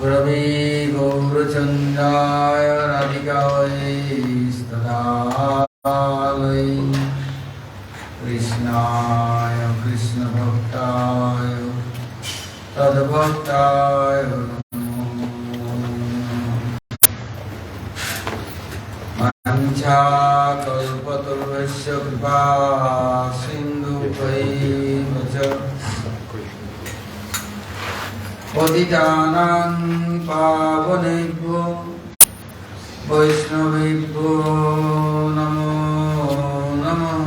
गुरवे गौरचन्द्राय राधिकायै कृष्णाय कृष्णभक्ताय तद्भक्ताय वाञ्छाकल्पतरुभ्यश्च कृपा सिन्धुभ्यैव च पतितानां पावनेभ्यो वैष्णवेभ्यो नमो नमः।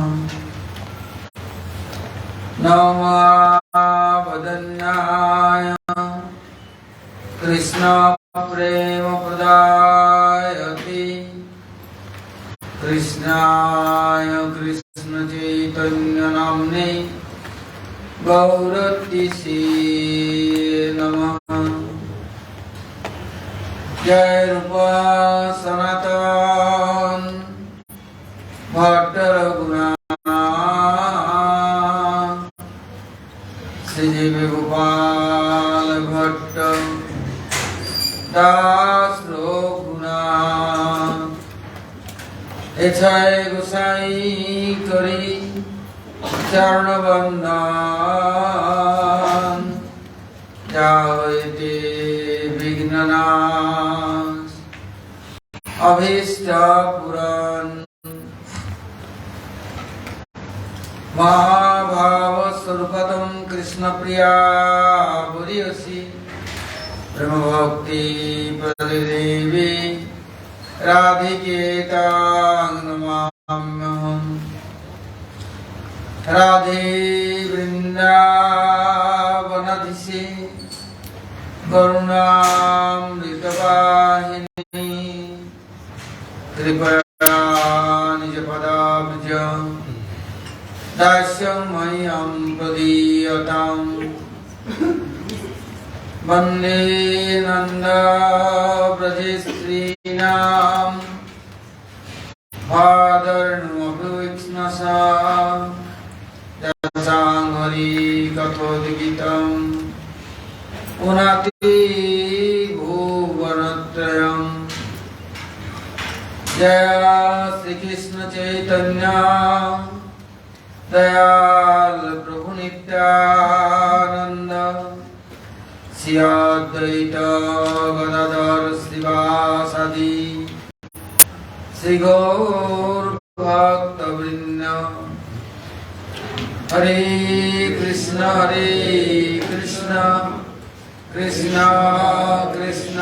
नमोवदन्याय कृष्ण प्रेम प्रदायते कृष्णाय कृष्ण चैतन्य नाम्ने गौरतिसे नमः। जय रूप सनातन भट्ट रघुनाथ श्री गोपाल भट्ट दास रघुनाथ एछाय गोसाई करी चरण वंदन जावते विघ्ननाश अभीष्ट पुराण महाभाव स्वरूपतम कृष्ण प्रिया बुरियसी प्रेम भक्ति प्रदेवी राधिके तां नमाम्यहम्। राधे वृंदावनाधीशे करुणामृतवाहिनी कृपया निजपदाब्ज दास्यं मह्यं प्रदीयताम्। वन्दे नन्दव्रजश्रीणां आदरणीयविष्णसा हरि कथोद्गीतं पुनाति भुवनत्रयम्। जय श्री कृष्ण चैतन्य दयाल प्रभु नित्यानंद श्री अद्वैत गदाधर श्रीवासादि श्री गौर भक्तवृंद। हरे कृष्ण कृष्ण कृष्ण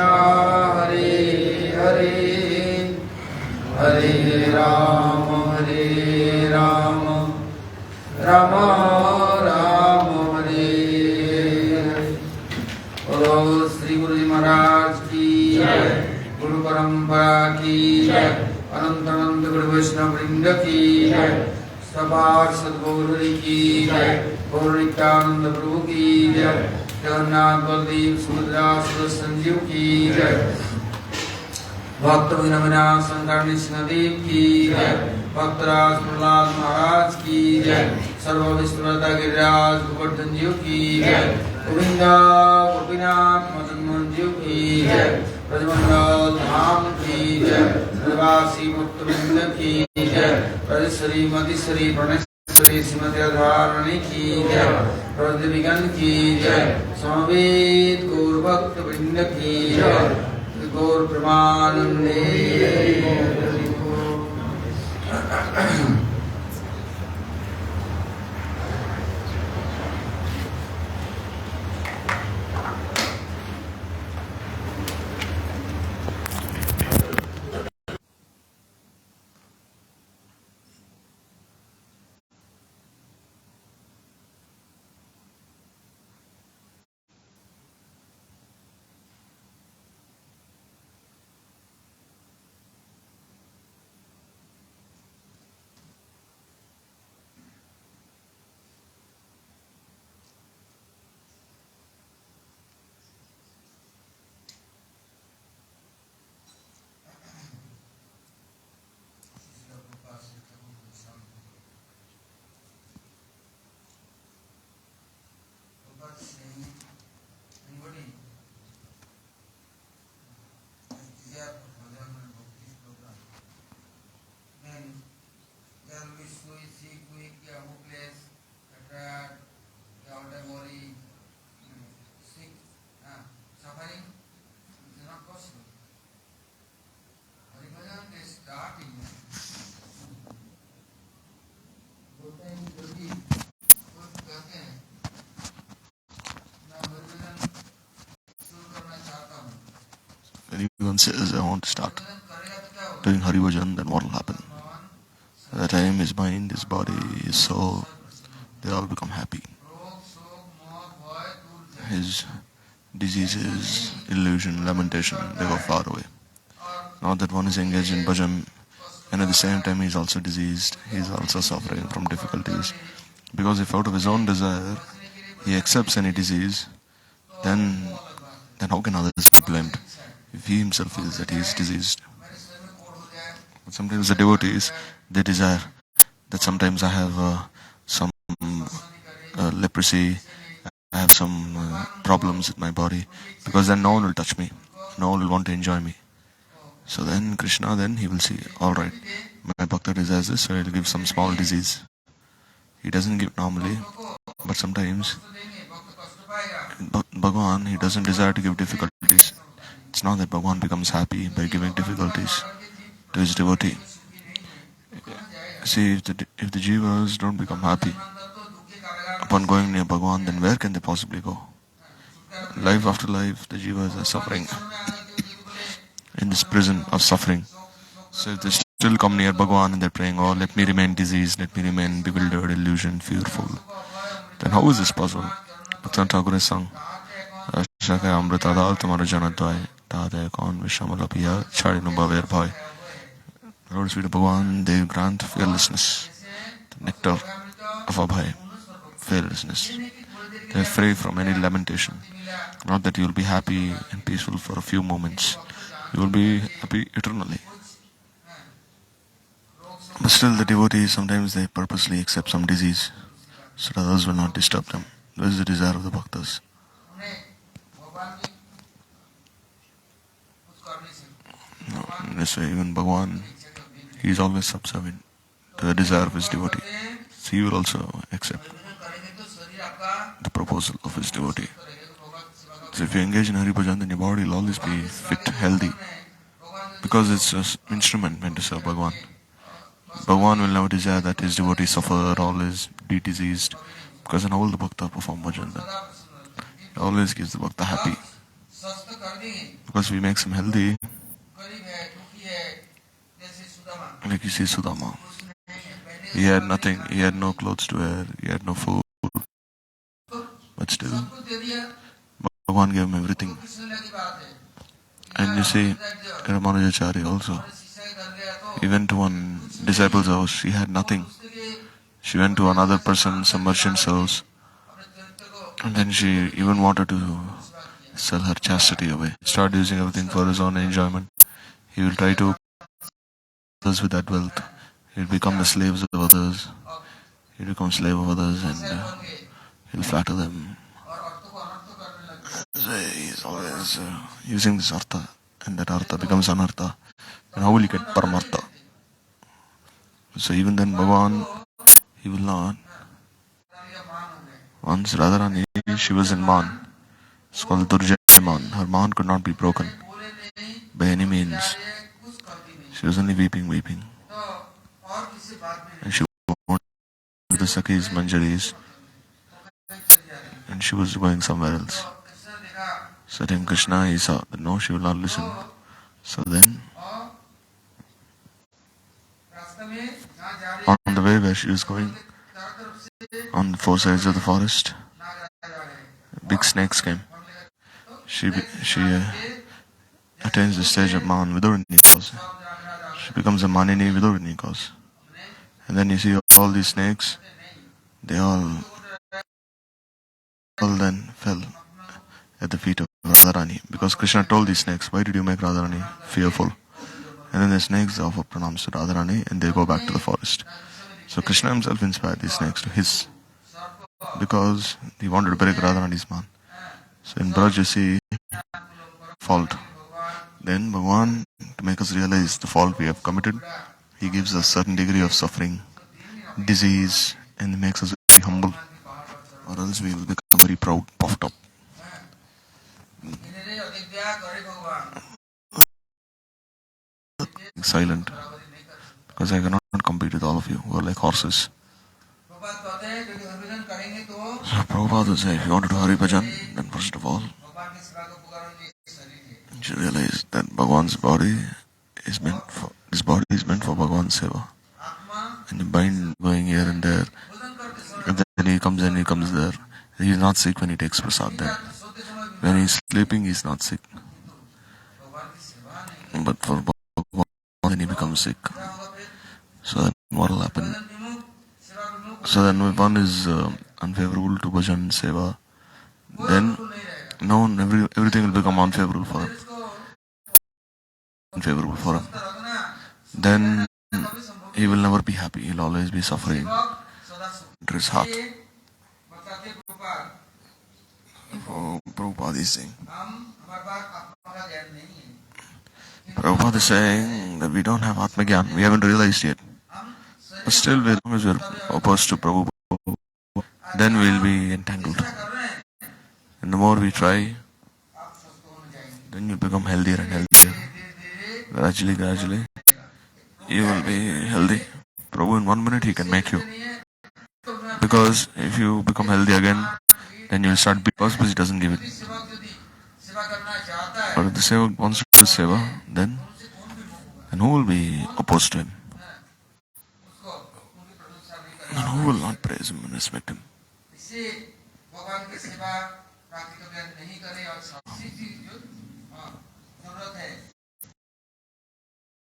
हरे हरे हरे राम राम राम हरे हरे। बोलो श्री गुरु जी महाराज की जय, गुरु परंपरा की जय, अनंत अनंत गुरु वैष्णव वृंद की जय, सबार सद्गुरु की जय, गौर नित्यानंद प्रभु की जय, जगन्नाथ बलदेव सुभद्रा संजीव की जय, भक्त विनम्र शंकर देव की जय, भक्तराज प्रहलाद महाराज की जय, सर्व विष्णुता गिरिराज गोवर्धन जीव की जय, गोविंदा गोपीनाथ मदन मोहन जीव की जय, ब्रजमंडल धाम की जय, ब्रजवासी मुक्तवृंद की जय, ब्रजेश्वरी मधीश्वरी प्रणेश्वरी श्रीमती राधारणी की जय, ब्रजदेवीगण की जय, समवेत गौर भक्त वृंद की जय, गौर प्रेमानंदे। person says, I want to start doing Hari Bhajan, then what will happen? At that time, his mind, his body, his soul, they all become happy. His diseases, illusion, lamentation, they go far away. Not that one is engaged in bhajan, and at the same time he is also diseased, he is also suffering from difficulties. Because if out of his own desire he accepts any disease, then how can others be blamed? If he himself feels that he is diseased. But sometimes the devotees, they desire that sometimes I have some leprosy, I have some problems with my body, because then no one will touch me, no one will want to enjoy me. So then Krishna, then he will see, alright, my bhakta desires this, so I will give some small disease. He doesn't give normally, but sometimes Bhagavan, he doesn't desire to give difficulties. It's not that Bhagavan becomes happy by giving difficulties to his devotee. See, if the jivas don't become happy upon going near Bhagavan, then where can they possibly go? Life after life, the jivas are suffering in this prison of suffering. So if they still come near Bhagavan and they're praying, oh, let me remain diseased, let me remain bewildered, illusioned, fearful, then how is this possible? Bhaktivinoda Thakur has sung, Shaka Amritadal Tamara Janadvai, Tade Kon Vishamalapiya, Chadinu Bhaver Bhai. Lord Sweet Bhagavan, they grant fearlessness, the nectar of Abhay, fearlessness. They are free from any lamentation. Not that you will be happy and peaceful for a few moments. You will be happy eternally. But still the devotees, sometimes they purposely accept some disease so that others will not disturb them. This is the desire of the bhaktas. No, in this way, even Bhagavan, he is always subservient to the desire of his devotee. So he will also accept the proposal of his devotee. So if you engage in Hari Bhajan, then your body will always be fit, healthy, because it's an instrument meant to serve Bhagavan. Bhagavan will never desire that his devotee suffer, always be diseased, because then how will the bhakta perform bhajan then? He always gives the bhakta happy. Because if he makes him healthy, like you see Sudama, he had nothing, he had no clothes to wear, he had no food, but still, Bhagavan gave him everything. And you see, Ramanujacharya also, he went to one disciple's house, he had nothing. She went to another person, some merchant's house, and then she even wanted to sell her chastity away. Started using everything for his own enjoyment. He will try to others with that wealth. He will become the slaves of others. He will become slave of others and he will flatter them. So he is always using this artha, and that artha becomes anartha. And how will he get paramartha? So even then Bhagavan, he will not. Once Radharani, she was in Man. It's called Durjayaman. Her man could not be broken by any means. She was only weeping. And she wanted the Sakis, Manjaris, and she was going somewhere else. So then Krishna, he saw that no, she will not listen. So then, on the way where she was going, on the four sides of the forest, big snakes came. She attains the stage of Man without any cause. She becomes a Manini without any cause. And then you see all these snakes, they all then fell at the feet of Radharani. Because Krishna told these snakes, why did you make Radharani fearful? And then the snakes offer pranams to Radharani and they go back to the forest. So Krishna himself inspired these snakes to hiss, because he wanted to break Radharani's man. So in Braj you see fault. Then Bhagavan, to make us realize the fault we have committed, he gives us a certain degree of suffering, disease, and makes us very humble, or else we will become very proud, puffed up. Silent, because I cannot compete with all of you who are like horses. So Prabhupada will say, if you want to do Hari Bhajan, then first of all, you should realize that Bhagwan's body is meant for, this body is meant for Bhagwan's seva. And the mind going here and there, and then he comes and he comes there. He is not sick when he takes prasad then. When he is sleeping, he is not sick. But for Bhagwan, then he becomes sick. So then what will happen? So then if one is unfavorable to bhajan seva, then everything will become unfavorable for him. Unfavorable for him. Then he will never be happy. He will always be suffering into his heart. Oh, Prabhupada is saying. Prabhupada is saying that we don't have Atma Gyan. We haven't realized yet. But still, as long as we are opposed to Prabhu, then we will be entangled. And the more we try, then you become healthier and healthier. Gradually, you will be healthy. Prabhu in 1 minute he can make you. Because if you become healthy again, then you will start because he doesn't give it. But if the sevak wants to do seva, then who will be opposed to him? And who will not praise him and respect him?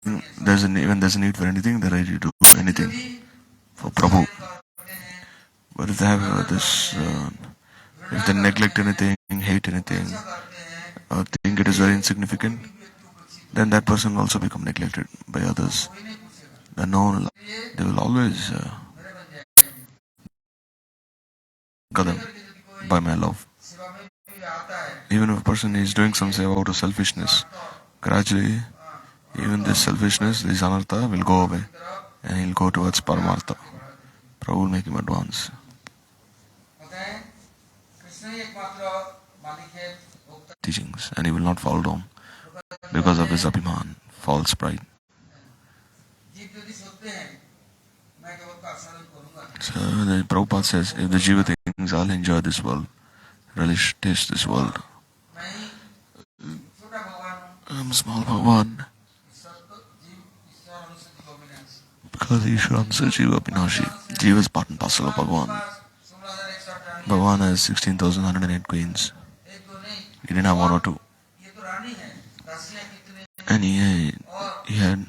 When there's a need for anything, they're ready to do anything for Prabhu. But if they have if they neglect anything, hate anything, or think it is very insignificant, then that person will also become neglected by others. They will always got them by my love. Even if a person is doing some seva out of selfishness, gradually, even this selfishness, this anartha will go away and he'll go towards Paramartha. Prabhu will make him advance. Teachings, and he will not fall down because of his abhiman, false pride. So the Prabhupada says, if the jiva thinks, I'll enjoy this world, relish, taste this world, I'm small Bhagavan, because Ishwara Amsa Jiva Abhinashi. Jiva is part and parcel of Bhagavan. Bhagavan has 16,108 queens. He didn't have one or two. And he had,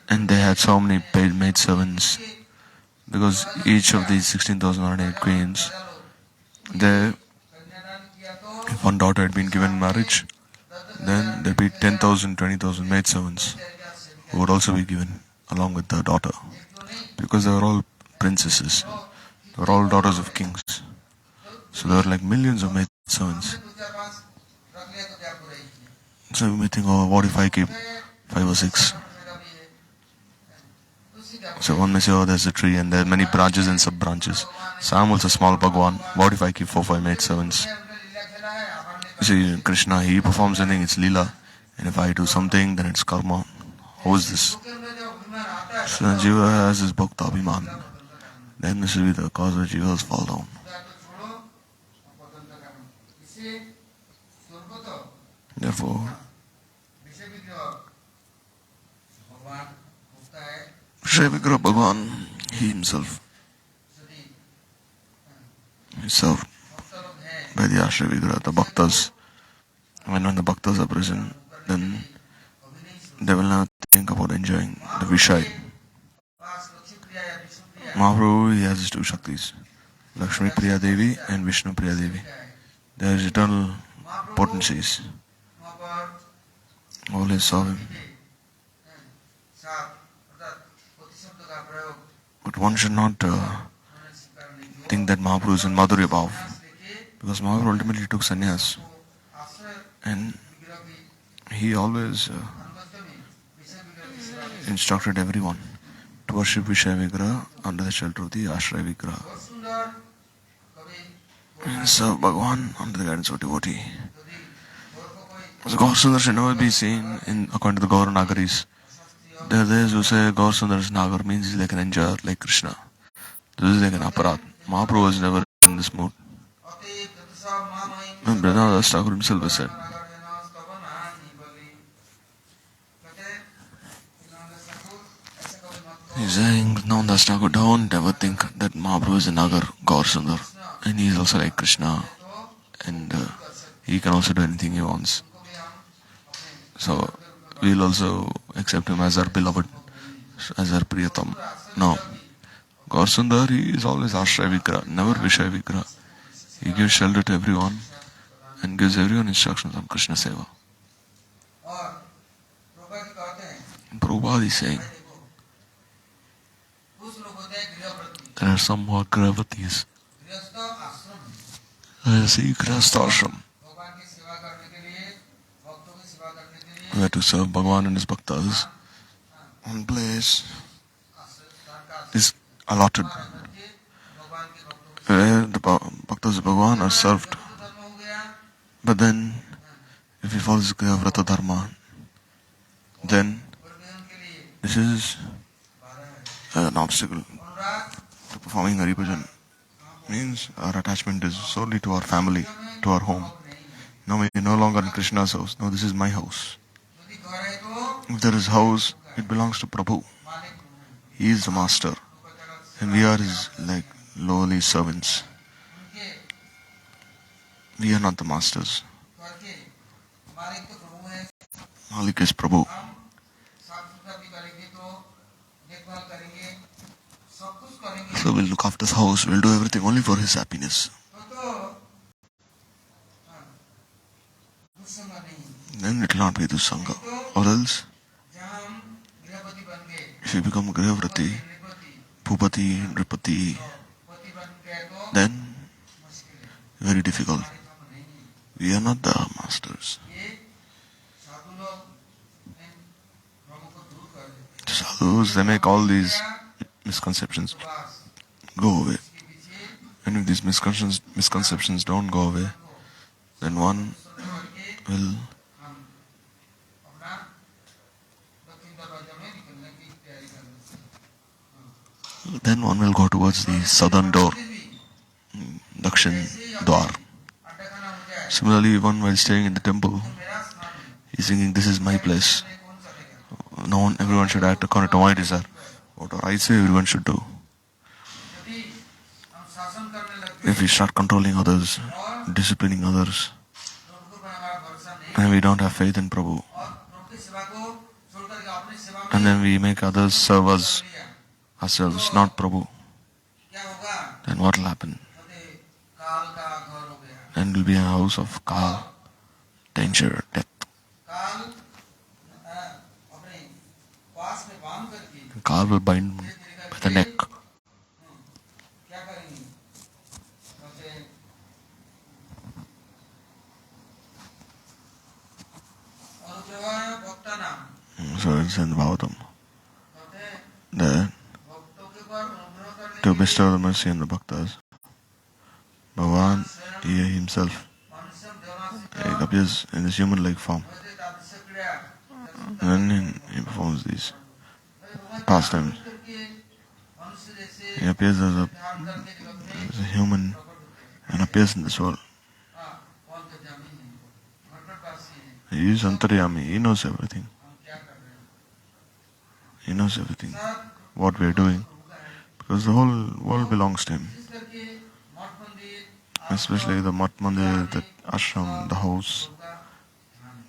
and they had so many paid maid servants, because each of these 16,108 queens, if one daughter had been given marriage, then there'd be 10,000, 20,000 maid servants who would also be given along with the daughter, because they were all princesses. They were all daughters of kings. So there were like millions of maid servants. So you may think, oh, what if I keep 5 or 6? So one may say, oh, there's a tree and there are many branches and sub-branches. So I'm also small Bhagwan. What if I keep 4 or 5 maid servants? You see, Krishna, he performs anything, it's lila. And if I do something, then it's karma. How is this? So the jiva has his bhakta abhiman. Then this will be the cause of jiva's fall down. Therefore, Shri Vigraha Bhagavan, he himself is served by the Ashray Vigraha, the bhaktas. When the bhaktas are present, then they will not think about enjoying the Vishai. Mahaprabhu, he has his 2 Shaktis, Lakshmi Priya Devi and Vishnu Priya Devi. They are eternal potencies. Always serve him. But one should not think that Mahaprabhu is in Madhurya Bhav, because Mahaprabhu ultimately took sannyas. And he always instructed everyone to worship Vishaya Vigraha under the shelter of the Ashray Vigraha. And serve Bhagavan under the guidance of devotee. So Gaur Sundar should never be seen according to the Gaur Nagaris. There are those who say Gaur Sundar's Nagar means he's like an enjoyer, like Krishna. This is like an aparat. Mahaprabhu was never in this mood. And Premananda Thakur himself has said, He's saying, now that's Thakur, don't ever think that Mahaprabhu is another Gaur Sundar. And he is also like Krishna. And he can also do anything he wants. So we'll also accept him as our beloved, as our Priyatam. No. Gaur Sundar, he is always Ashray Vigra, never Vishay Vigra. He gives shelter to everyone and gives everyone instructions on Krishna Seva. Prabhupada is saying, there are some who are gravatis. See Grihastha ashram. We have to serve Bhagavan and his bhaktas. One place is allotted where the bhaktas of Bhagavan are served. But then, if he follows Griha Vrata Dharma, then this is an obstacle to performing Hari Bhajan. Means our attachment is solely to our family, to our home. Now we are no longer in Krishna's house. No, this is my house. If there is house, it belongs to Prabhu. He is the master. And we are his like lowly servants. We are not the masters. Malik is Prabhu. So we'll look after the house, we'll do everything only for his happiness. Then it will not be Dusanga. Or else, if you become Grihavrati, Bhupati, Nripati, then very difficult. We are not the masters. Sadhus, they make all these misconceptions go away. And if these misconceptions don't go away, then one will go towards the southern door, Dakshin Dwar. Similarly, one while staying in the temple, he's thinking, this is my place. Everyone should act according to my desire. Whatever I say, everyone should do. If we start controlling others, disciplining others, and we don't have faith in Prabhu, and then we make others serve us ourselves, not Prabhu, then what will happen? Then it will be a house of Kal, danger, death. Kal will bind by the neck. So it's in Bhagavatam that to bestow the mercy on the bhaktas, Bhagavan, he himself, he appears in this human-like form. And then he performs these pastimes. He appears as a human and appears in this world. He is Antaryami, he knows everything. He knows everything, what we are doing, because the whole world belongs to him. Especially the Mat Mandir, the ashram, the house,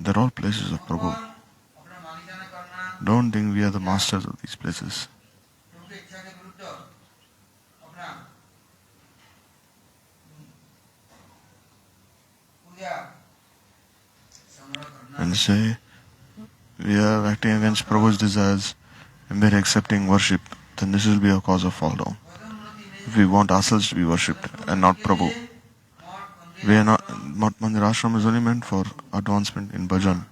they're all places of Prabhu. Don't think we are the masters of these places. And say, we are acting against Prabhu's desires and we are accepting worship, then this will be a cause of fall down. If we want ourselves to be worshipped and not Prabhu, we are not. Mat Mandir Ashram is only meant for advancement in bhajan.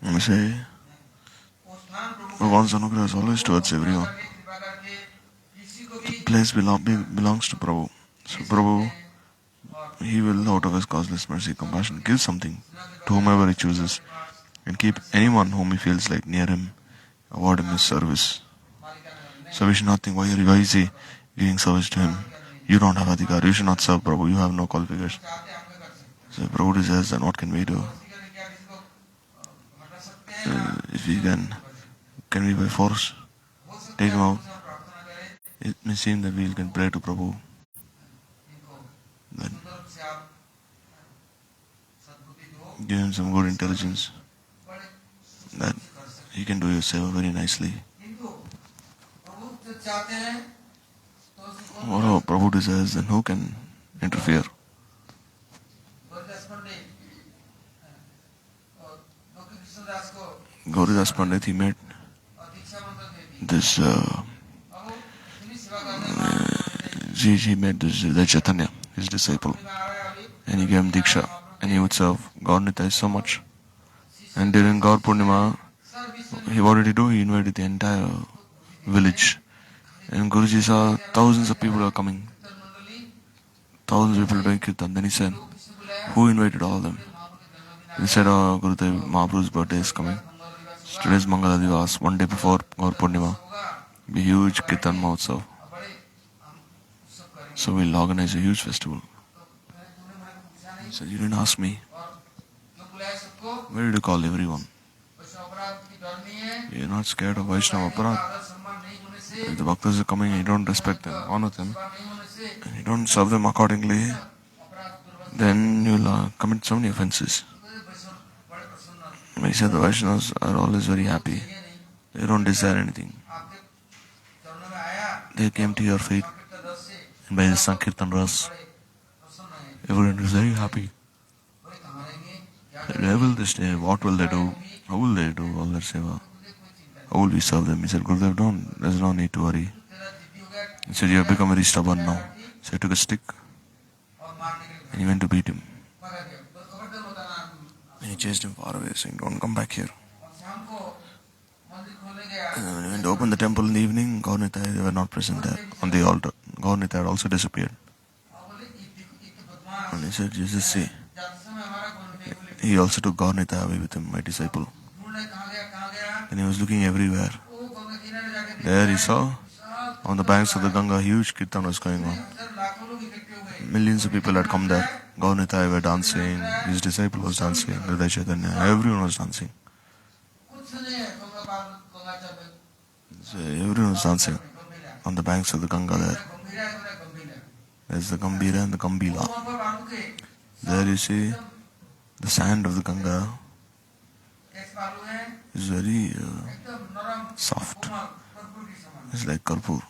And we say, Bhagavan's anugrah is always towards everyone. The place belongs to Prabhu. So Prabhu, he will, out of his causeless mercy, compassion, give something to whomever he chooses and keep anyone whom he feels like near him, award him his service. So we should not think, why is he giving service to him? You don't have adhikar, you should not serve Prabhu, you have no qualification. So if Prabhu desires, then what can we do? if we can we by force take him out? It may seem that we can pray to Prabhu, that give him some good intelligence, that he can do your seva very nicely. Whatever Prabhu desires, then who can interfere? Gauridas Pandit, he met this he met this Chaitanya, his disciple, and he gave him Diksha, and he would serve Gaur Nitai so much. And during Gaur Purnima, what did he do? He invited the entire village. And Guruji saw thousands of people are coming. Thousands of people doing kirtan. Then he said, who invited all of them? He said, oh, Gurudev, Mahaprabhu's birthday is coming. So today's Mangala Divas, one day before Gaur Purnima, be huge kirtan mahotsav. So we'll organize a huge festival. He said, you didn't ask me. Where did you call everyone? You're not scared of Vaishnava Aparadh. If the bhaktas are coming and you don't respect them, honor them, and you don't serve them accordingly, then you'll commit so many offenses. He said the Vaishnavas are always very happy. They don't desire anything. They came to your feet, and by the Sankirtan Ras, everyone is very happy. Where will they stay? What will they do? How will they do all their seva? How will we serve them? He said, Gurudev, there's no need to worry. He said, you have become very stubborn now. So he took a stick and he went to beat him. And he chased him far away, saying, don't come back here. And when he went to open the temple in the evening, Gaur Nitai, they were not present there on the altar. Gaur Nitai had also disappeared. And he said, Jesus, see, he also took Gaur Nitai away with him, my disciple. And he was looking everywhere. There he saw, on the banks of the Ganga, huge kirtan was going on. Millions of people had come there. Gaur Nitai were dancing, his disciple was dancing, Hridaya Chaitanya, everyone was dancing. So everyone was dancing on the banks of the Ganga there. There's the Gambhira and the Gambhila. There you see the sand of the Ganga is very soft. It's like karpur,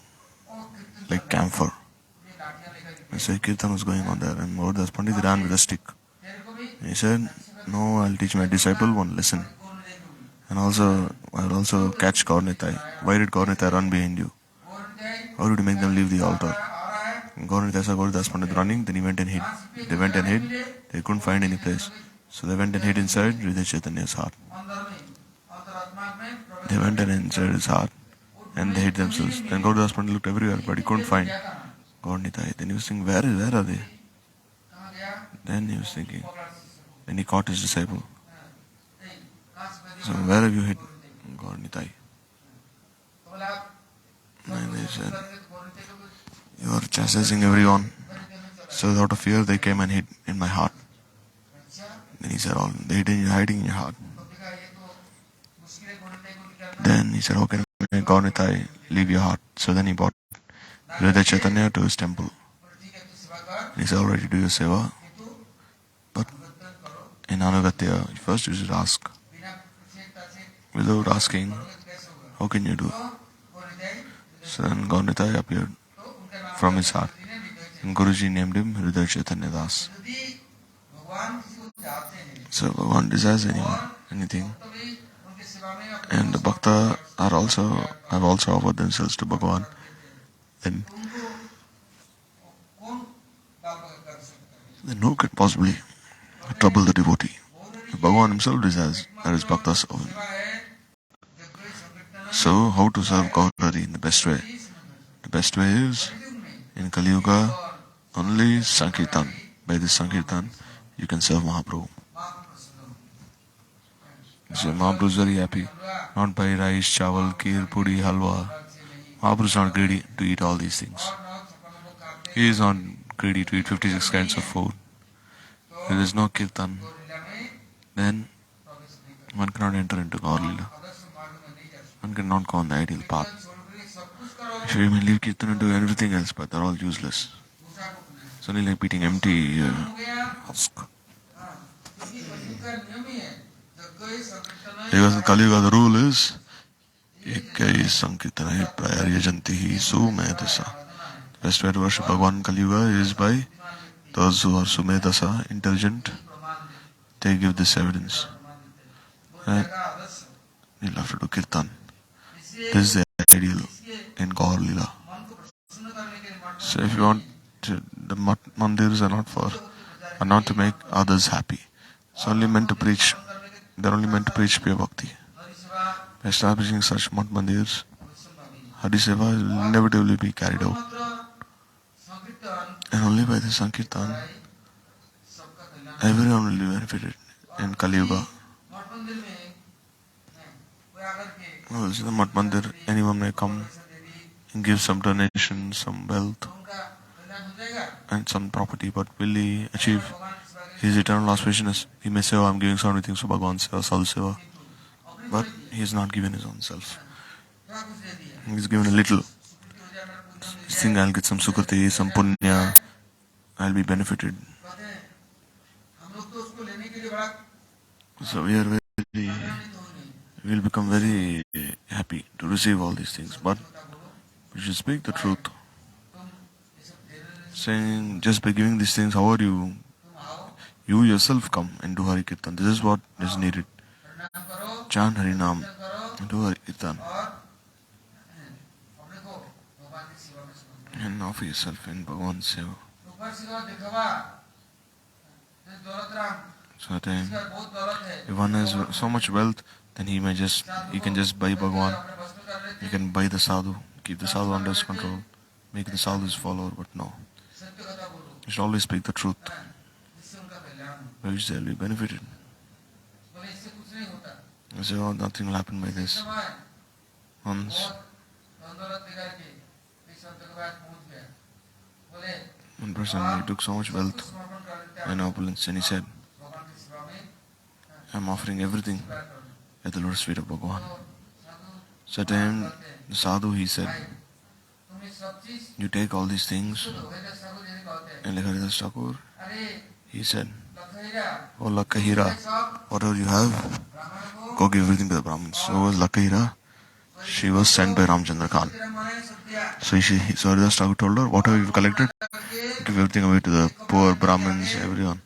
like camphor. And so kirtan was going on there, and Gauridas Pandit ran with a stick. And he said, no, I'll teach my disciple one lesson. And also, I'll also catch Gaur Nitai. Why did Gaur Nitai run behind you? How did you make them leave the altar? Gaur Nitai saw Gauridas Pandit running, then he went and hid. They went and hid, they couldn't find any place. So they went and hid inside Hridaya Chaitanya's heart. They went and inside his heart and they hid themselves. Then Gauridas Pandit looked everywhere, but he couldn't find Gaur Nitai. Then he was thinking, where are they? Then he was thinking, then he caught his disciple. So where have you hid Gaur Nitai? And they said, you are chastising everyone. So out of fear they came and hid in my heart. Then he said, they hiding in your heart. Then he said, how can Gaur Nitai leave your heart? So then he brought Hridaya Chaitanya to his temple. And he said, alright, you do your seva, but in Anugatya, first you should ask. Without asking, how can you do? So then Gaur Nitai appeared from his heart. And Guruji named him Hridaya Chaitanya Das. So Bhagavan desires anything. And the bhakta have also offered themselves to Bhagavan. Then who can possibly trouble the devotee? If Bhagavan himself desires, that is bhaktas of him. So how to serve Gaur Hari in the best way? The best way is, in Kali Yuga, only Sankirtan. By this Sankirtan, you can serve Mahaprabhu. So Mahaprabhu is very happy, not by rice, chawal, kheer, puri, halwa. Mahaprabhu is not greedy to eat all these things. He is not greedy to eat 56 kinds of food. If there is no kirtan, then One cannot enter into Gaur Lila. One cannot go on the ideal path. So you may leave Kirtan and do everything else, but they're all useless. It's only like beating empty husk. Because in Kali Yuga the rule is Ekai Sankirtana Prayarya Jantihi Sumedasa. The best way to worship Bhagavan in Kali Yuga is by those who are Sumedasa, intelligent. They give this evidence. Right? You'll have to do Kirtan. This is the ideal in Gaur Lila. So if you want to, the mandirs are not to make others happy. It's only meant to preach. They're only meant to preach pure bhakti. By establishing such mandirs, Hari Seva will inevitably be carried out. And only by the Sankirtan, everyone will be benefited in Kali Yuga. Well, in the Mat Mandir, anyone may come and give some donation, some wealth, and some property, but will he achieve his eternal auspiciousness? He may say, oh, I'm giving so many things to Bhagavan Seva, Sadhu Seva, but he has not given his own self. He's given a little. He's thinking, I'll get some sukriti, some punya, I'll be benefited. So we'll become very happy to receive all these things, but we should speak the truth. Saying, just by giving these things, how are you yourself come and do Hari Kirtan. This is what is needed. Chant Hari Nam and do Hari Kirtan. And offer yourself in Bhagavan Seva. So that if one has so much wealth, then he can just buy Bhagavan. He can buy the sadhu, keep the sadhu under his control, make the sadhu his follower, but no. You should always speak the truth, by which they will be benefited. You say, oh, nothing will happen by this. Once, one person, he took so much wealth and opulence, and he said, I'm offering everything at the lotus feet of Bhagavan. So at the end, the sadhu, he said, you take all these things, and like Haridas Thakur, he said, oh Lakkahira, whatever you have, go give everything to the Brahmins. So was Lakkahira, she was sent by Ramchandra Khan. So Haridas Thakur told her, whatever you've collected, give everything away to the poor Brahmins, everyone.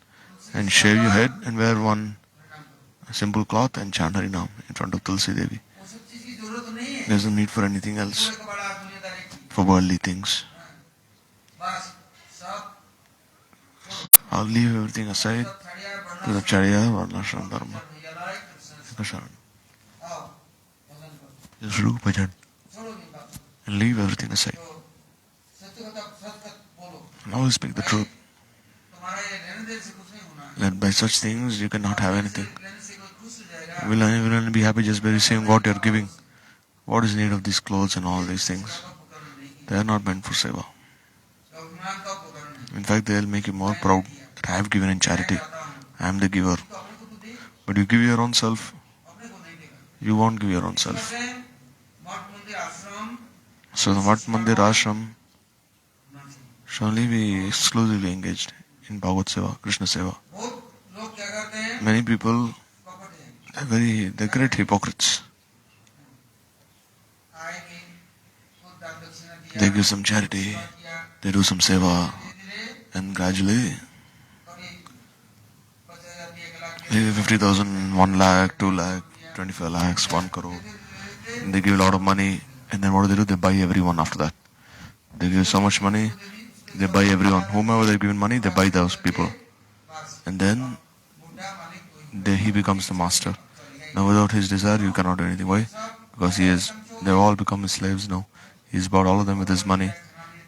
And shave your head and wear one simple cloth and chant Harinam in front of Tulsi Devi. There's no need for anything else, for worldly things. I'll leave everything aside to the Charya or Nashram Dharma. Just do bhajan and leave everything aside. And always speak the truth. That by such things you cannot have anything. You will only be happy just by receiving what you are giving. What is the need of these clothes and all these things? They are not meant for seva. In fact, they will make you more proud that I have given in charity. I am the giver. But you give your own self, you won't give your own self. So the Mat Mandir Ashram shall only be exclusively engaged in Bhagavad Seva, Krishna Seva. Many people, they're great hypocrites. They give some charity, they do some seva, and gradually, maybe 50,000, 1 lakh, 2 lakh, 25 lakhs, 1 crore. And they give a lot of money, and then what do? They buy everyone after that. They give so much money, they buy everyone. Whomever they've given money, they buy those people. And then he becomes the master. Now without his desire, you cannot do anything. Why? Because they've all become his slaves now. He's bought all of them with his money.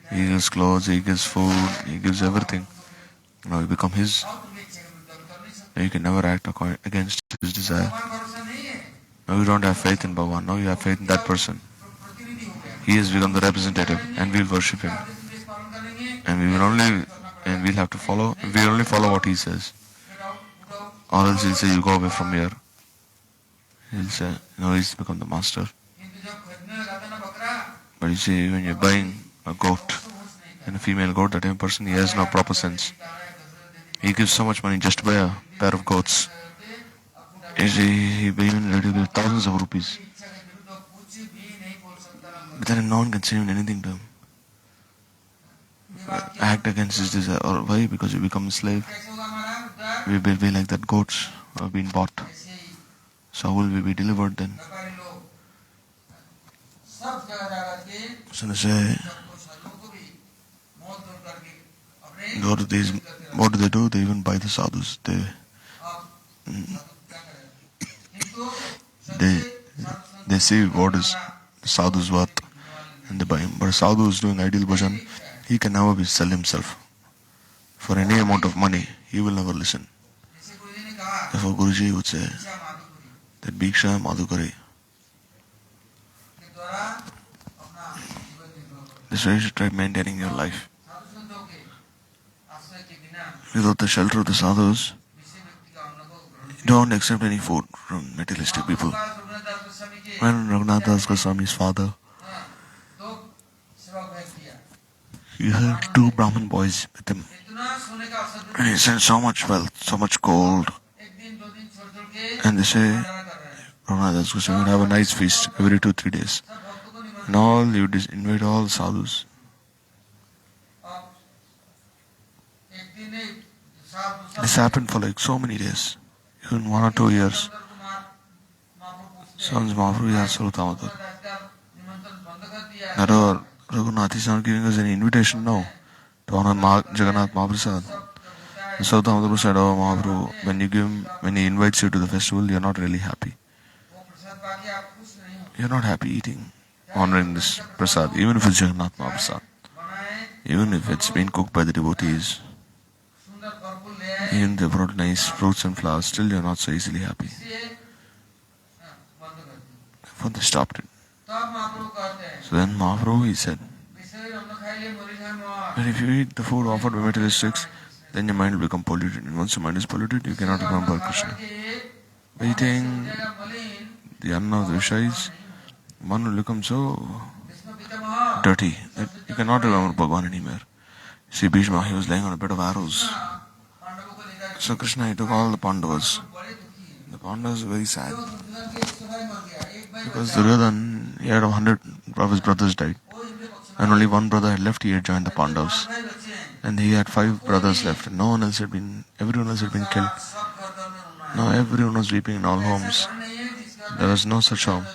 He gives clothes, he gives food, he gives everything. Now you become his. Now you can never act against his desire. Now you don't have faith in Bhagavan, now you have faith in that person. He has become the representative and we'll worship him. And we'll have to follow, we'll only follow what he says. Or else he'll say, you go away from here. he's become the master. But you see, when you're buying a goat and a female goat, that same person, he has no proper sense. He gives so much money just to buy a pair of goats. You see, he even ready to give thousands of rupees. But then no one can say even anything to him. Act against his desire. Or why? Because you become a slave. We will be like that goats who have been bought. So how will we be delivered then? So they say, what do they do? They even buy the sadhus. They see what is the sadhu's worth and they buy him. But a sadhu is doing ideal bhajan, he can never sell himself. For any amount of money, he will never listen. Therefore Guruji would say that Bhiksha Madhukari. This way you should try maintaining your life. Without the shelter of the sadhus, don't accept any food from materialistic people. When Raghunath Das Goswami's father, he had 2 Brahmin boys with him. And he sent so much wealth, so much gold. And they say, Raghunath Das Goswami would have a nice feast every 2-3 days. And all, you would invite all sadhus. This happened for like so many days, even 1 or 2 years. Sons Mahaprabhu has Saraswati. Raghunath is not giving us any invitation now to honor Jagannath Mahaprasad. Saraswati said, oh Mahaprabhu, when he invites you to the festival, you are not really happy. You are not happy eating, honoring this prasad, even if it's Jagannath Mahaprasad. Even if it's been cooked by the devotees. Even they brought nice fruits and flowers, still you are not so easily happy. Therefore they stopped it. So then Mahaprabhu, he said, that if you eat the food offered by materialists, then your mind will become polluted. And once your mind is polluted, you cannot remember Krishna. By eating the anna of the Vishais, one will become so dirty that you cannot remember Bhagavan anymore. See, Bhishma, he was lying on a bed of arrows. So Krishna, he took all the Pandavas. The Pandavas were very sad. Because Duryodhan, he had 100 of his brothers died. And only 1 brother had left, he had joined the Pandavas. And he had 5 brothers left. And everyone else had been killed. Now everyone was weeping in all homes. There was no such home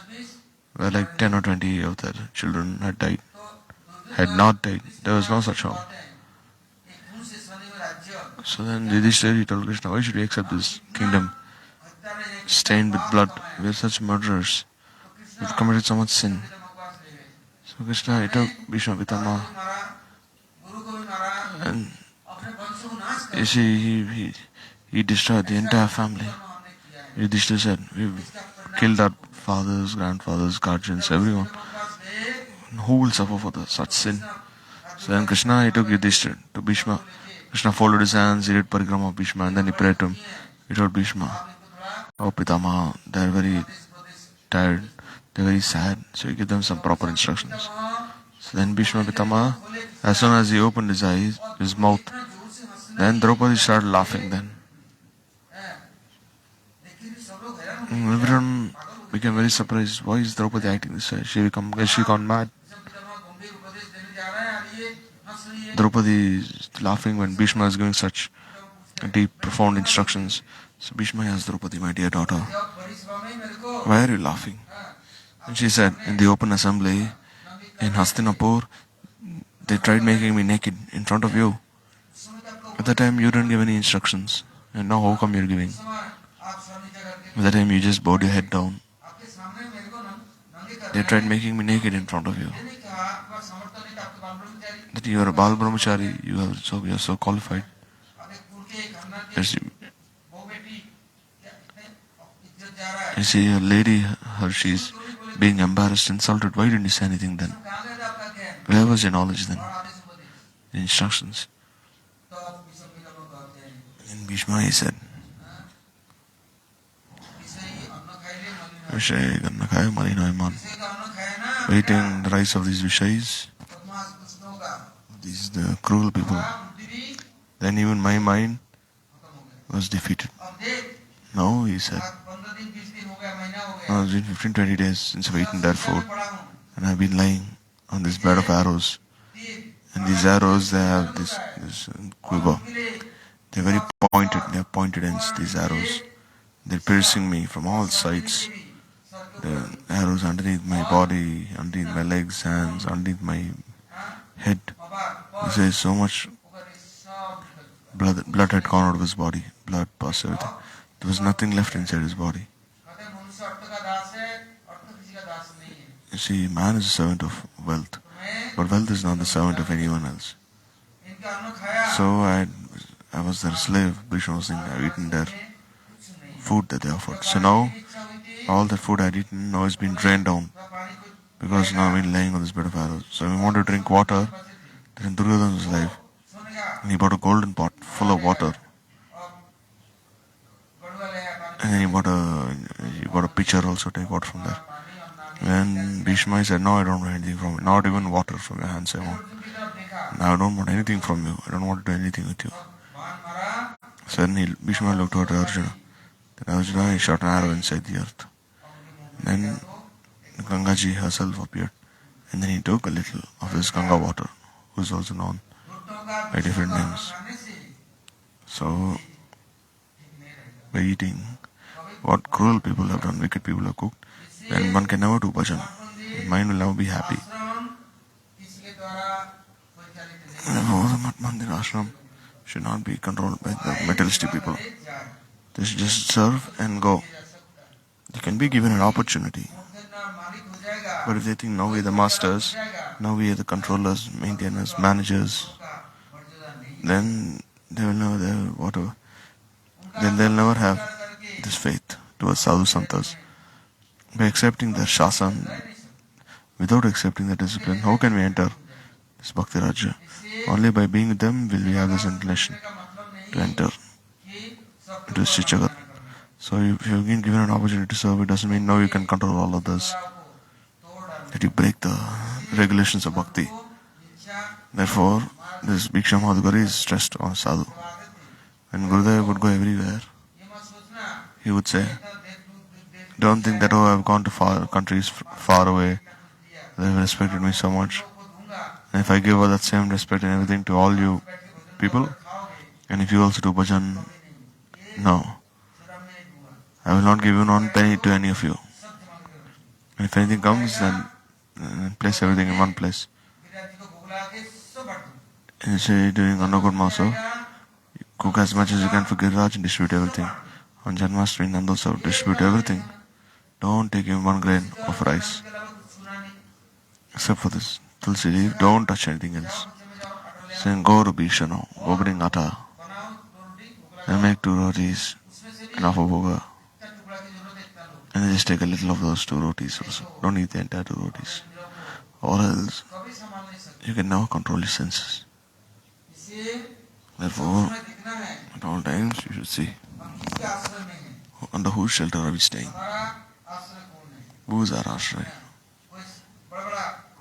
where like 10 or 20 of their children had not died. There was no such home. So then Yudhishthira, he told Krishna, why should we accept this kingdom stained with blood? We are such murderers. We've committed so much sin. So Krishna, he took Bhishma Pitama, and you see, he destroyed the entire family. Yudhishthira said, we've killed our fathers, grandfathers, guardians, everyone. Who will suffer for such sin? So then Krishna, he took Yudhishthira to Bhishma. Krishna folded his hands, he did parikrama of Bhishma, and then he prayed to him. He told Bhishma, oh Pitama, they are very tired, they are very sad, so he gave them some proper instructions. So then Bhishma Pitama, as soon as he opened his eyes, his mouth, then Draupadi started laughing then. Everyone became very surprised. Why is Draupadi acting this way? Has she gone mad? Draupadi is laughing when Bhishma is giving such deep, profound instructions. So Bhishma asked Draupadi, my dear daughter, why are you laughing? And she said, in the open assembly in Hastinapur, they tried making me naked in front of you. At that time you didn't give any instructions. And now how come you're giving? At that time you just bowed your head down. They tried making me naked in front of you. That you are a Bal Brahmachari, you are so qualified. You see a lady, she's being embarrassed, insulted. Why didn't you say anything then? Where was your knowledge then? The instructions. In Bhishma he said, Vishay Gannakhaya Malinoiman. Eating the rice of these Vishayas, these the cruel people. Then even my mind was defeated. No, he said, no, it's been 15-20 days since I've eaten that food, and I've been lying on this bed of arrows. And these arrows, they have this quiver. They're very pointed, they have pointed ends, these arrows. They're piercing me from all sides. The arrows underneath my body, underneath my legs, hands, underneath my head. He says so much blood had gone out of his body. Blood, pus, everything. There was nothing left inside his body. You see, man is a servant of wealth, but wealth is not the servant of anyone else. So I was their slave. Krishna was saying, I've eaten their food that they offered. So now, all that food I'd eaten now has been drained down, because now I've been laying on this bed of arrows. So if I want to drink water, then Duryodhana was alive, and he bought a golden pot full of water. And then he bought a pitcher also, take water from there. And Bhishma said, no, I don't want anything from you. Not even water from your hands I want. Now I don't want anything from you. I don't want to do anything with you. Suddenly Bhishma looked at Arjuna. Then Arjuna, he shot an arrow inside the earth. Then Gangaji herself appeared. And then he took a little of his Ganga water, who is also known by different names. So, by eating what cruel people have done, wicked people have cooked, then one can never do bhajan. Mind will never be happy. Therefore, the Mat Mandir ashram should not be controlled by the materialistic people. They should just serve and go. They can be given an opportunity. But if they think now we are the masters, now we are the controllers, maintainers, managers, then they will never, then they'll never have this faith towards sadhu santas. By accepting their shasan, without accepting the discipline, how can we enter this Bhakti Rajya? Only by being with them will we have this inclination to enter into this Chichagat. So if you've been given an opportunity to serve, it doesn't mean now you can control all others, that you break the regulations of Bhakti. Therefore, this Bhiksha Madhukari is stressed on sadhu. When Gurudev would go everywhere, he would say, don't think that, I've gone to countries far away, they've respected me so much. And if I give all that same respect and everything to all you people, and if you also do bhajan, no, I will not give you one penny to any of you. And if anything comes, then place everything in one place. And you say during Annakud Mahotsav, cook as much as you can for Giriraj and distribute everything. On Janmashtami, Nandotsav, distribute everything. Don't take even one grain of rice. Except for this tulsi leaf, don't touch anything else. Saying, go to Bhishano, go bring atta, and make 2 rotis and offer bhoga. And then just take a little of those 2 rotis also. Don't eat the entire 2 rotis. Or else, you can never control your senses. Therefore, at all times, you should see, under whose shelter are we staying? Who is our ashray?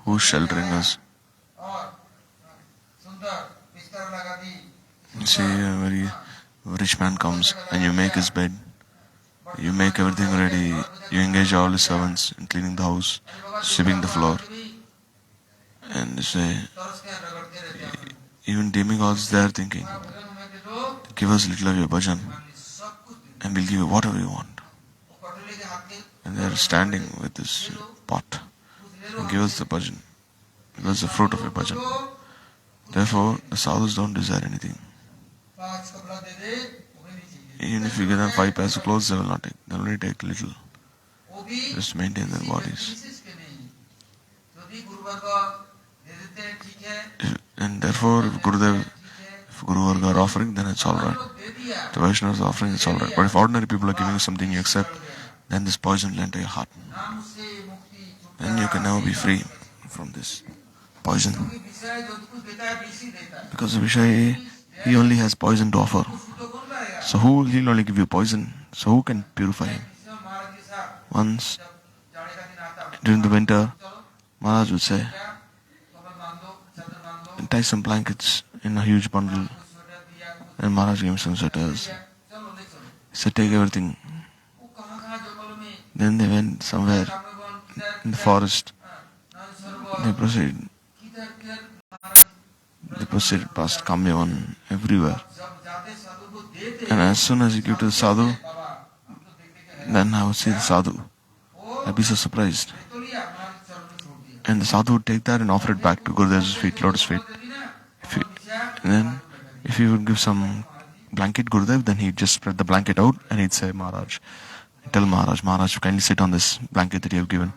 Who is sheltering us? You see, a very rich man comes and you make his bed, you make everything ready, you engage all his servants in cleaning the house, sweeping the floor, and you say, even demigods they are thinking, give us a little of your bhajan and we'll give you whatever you want. And they are standing with this pot and give us the bhajan, give us the fruit of your bhajan. Therefore, the sadhus don't desire anything. Even if you give them 5 pairs of clothes, they will not take. They will only take little, just to maintain their bodies. And therefore, if Guru Varga are offering, then it's alright. The Vaishnavas are offering, it's alright. But if ordinary people are giving you something you accept, then this poison will enter your heart. Then you can never be free from this poison. Because the Vishaya, he only has poison to offer. So he'll only give you poison. So who can purify him? Once, during the winter, Maharaj would say, tie some blankets in a huge bundle, and Maharaj gave him some sweaters. He said, take everything. Then they went somewhere in the forest. They proceeded past Kamyavan everywhere. And as soon as you give to the sadhu, then I would see the sadhu. I'd be so surprised. And the sadhu would take that and offer it back to Gurudev's feet, lotus feet. And then, if he would give some blanket Gurudev, then he'd just spread the blanket out and he'd say, Maharaj, tell Maharaj, kindly sit on this blanket that you have given.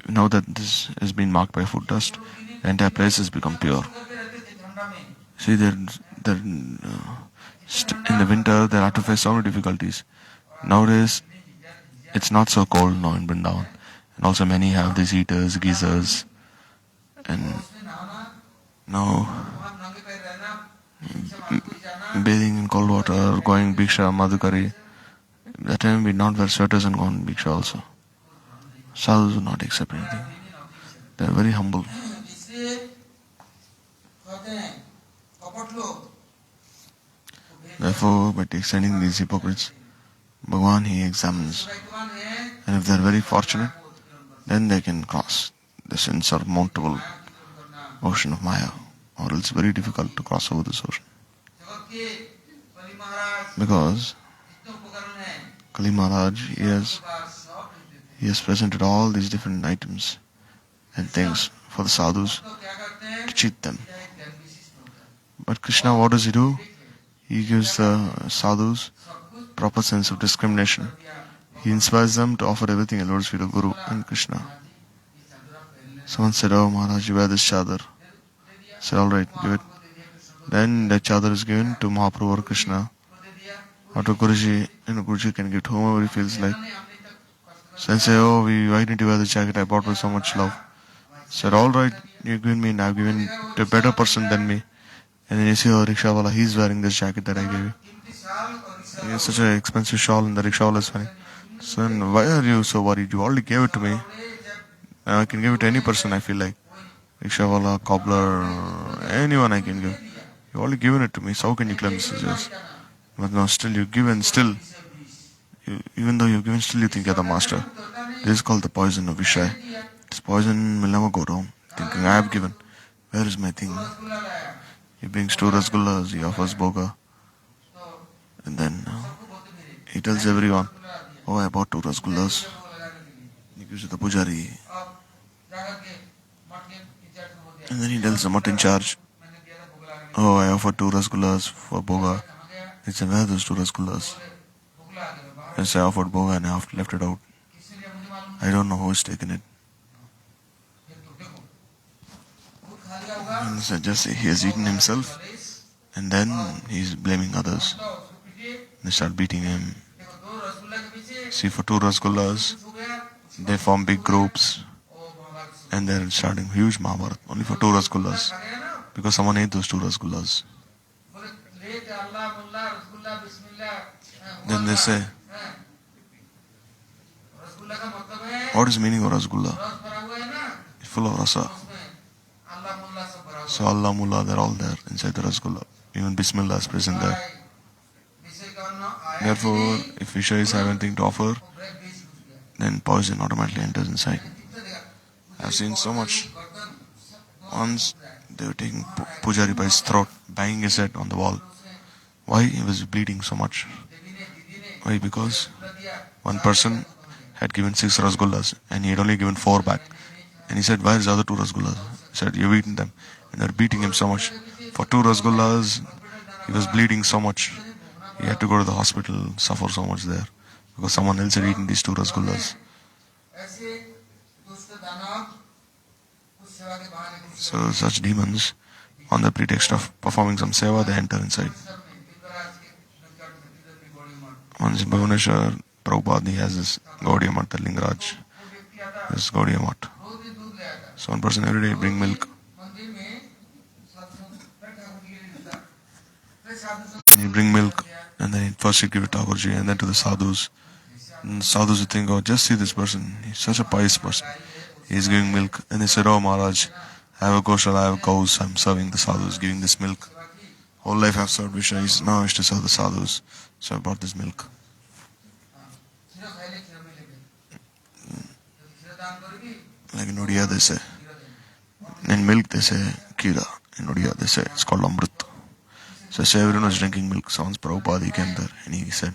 Now that this has been marked by food dust, the entire place has become pure. See, in the winter, they have to face so many difficulties. Nowadays, it's not so cold now in Vrindavan. And also many have these heaters, geysers. And now, bathing in cold water, going bhiksha, madhukari. That time we not wear sweaters and go on bhiksha also. Sadhus do not accept anything. They are very humble. Therefore, by extending these hypocrites, Bhagavan, he examines. And if they are very fortunate, then they can cross this insurmountable ocean of Maya. Or it's very difficult to cross over this ocean. Because Kali Maharaj, he has presented all these different items and things for the sadhus to cheat them. But Krishna, what does he do? He gives the sadhus proper sense of discrimination. He inspires them to offer everything at Lord's feet of Guru and Krishna. Someone said, oh Maharaj, you wear this chadar. I said, alright, give it. Then that chadar is given to Mahaprabhu or Krishna. Or to Guruji, and Guruji can give to whomever he feels like. So I say, oh, why didn't you wear the jacket I bought with so much love? I said, alright, you've given me and I've given to a better person than me. And then you see, oh, rickshawala, he's wearing this jacket that I gave you. He has such an expensive shawl and the rickshawala is wearing. So then, why are you so worried? You already gave it to me. And I can give it to any person I feel like. Rickshawala, cobbler, anyone I can give. You've already given it to me, so how can you claim this is yours? But now still you've given, even though you've given, still you think you're the master. This is called the poison of Vishaya. This poison will never go down. Thinking, I have given. Where is my thing? He brings 2 rasgullas, he offers bhoga. And then he tells everyone, oh, I bought 2 rasgullas. He gives it to the pujari. And then he tells the mutt in charge, oh, I offered 2 rasgullas for bhoga. He said, where are those 2 rasgullas? I said, I offered bhoga and I left it out. I don't know who has taken it. And he said, just he has eaten himself and then he's blaming others. They start beating him. See, for 2 rasgullas, they form big groups and they're starting huge Mahabharata only for 2 rasgullas because someone ate those 2 rasgullas. Then they say, what is the meaning of rasgulla? It's full of rasa. So Allah Mullah, they're all there inside the rasgulla. Even Bismillah is present there. Therefore, if Vishaya is having anything to offer, then poison automatically enters inside. I've seen so much. Once they were taking Pujari by his throat, banging his head on the wall. Why? He was bleeding so much. Why? Because one person had given 6 rasgullas and he had only given 4 back. And he said, where is the other 2 rasgullas? He said, you've eaten them. And they're beating him so much. For 2 rasgullas, he was bleeding so much. He had to go to the hospital, suffer so much there. Because someone else had eaten these 2 rasgullas. So such demons, on the pretext of performing some seva, they enter inside. Once in Bhubaneswar, Prabhupada, he has this Gaudiya Mat, the Lingaraj, this Gaudiya Mat. So one person every day bring milk. You bring milk, and then first you give it to Thakurji, and then to the sadhus. And sadhus would think, oh, just see this person, he's such a pious person. He's giving milk. And they said, oh Maharaj, I have a goshala, I have cows, I'm serving the sadhus, giving this milk. Whole life I've served Vishais, now I wish to serve the sadhus. So I brought this milk. Like in Odia they say, in milk they say Kira. In Odia they say it's called Amrit. So I say everyone was drinking milk. So once Prabhupada he came there and he said,